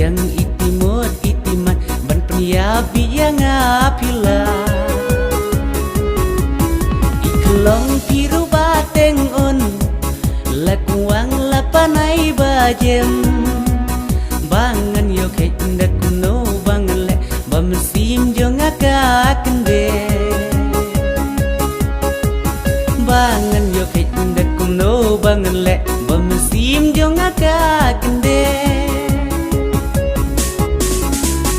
yang itimut itiman ban penyabi yang apila ikelong piru bateng on lakuang lapanai bajem bangan yo kait ndak kuno bangan le bamesim jong akakende bangan yo kait ndak kuno bangan le bamesim jong akakende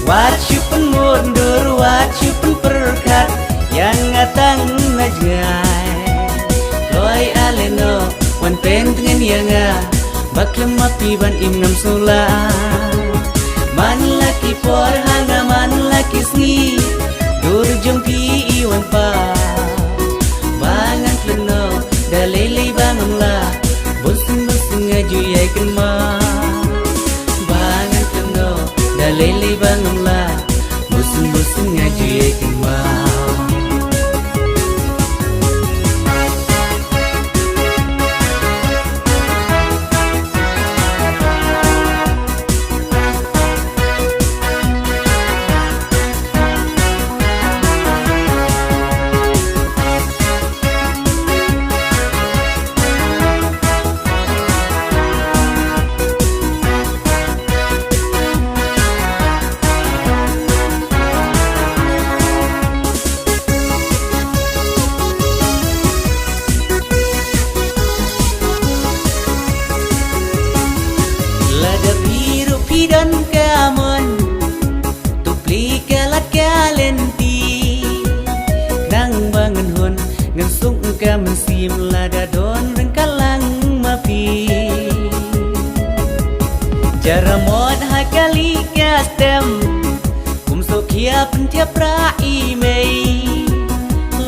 wachupan mundur wachupan perkat yang ngatang najai loi aleno wan pen dengan yang baklam api ban imnam sula man laki por hanga man laki sngi dur jong pi iwan pa bangan pleno dalele bangan la busing ngaju yai kan ma bangan pleno dalele bangan la busing ngaju yai kan ma dan kamon tupli kalat kalenti nang bangun hon ngan sung ka mesim lada don rengkalang mapi cara mod hakali kastem kum sokia pentiap rai mei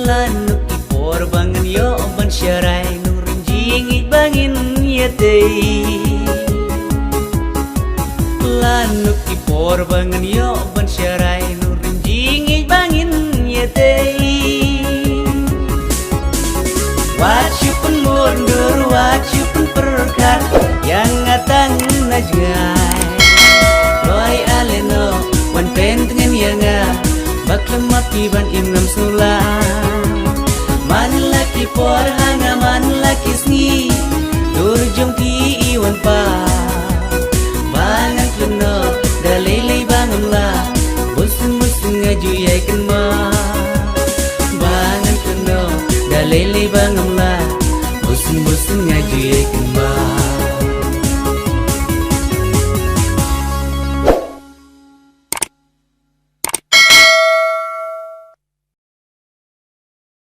lanuk ipor bangun yo ban syarai nurun jingit bangin yetei lanuk ipor bangan yo ban syarai nurin jingi bangin yetei wachupun mundur wachupun perkat yang ngatang najai loi aleno wan pen dengan yang baklam api ban imnam sula man laki por hanga man laki sngi dur jong ti iwan pa bangan kleno dalele bangan la busing ngaju yai kan ma bangan kleno dalele bangan la busing ngaju yai kan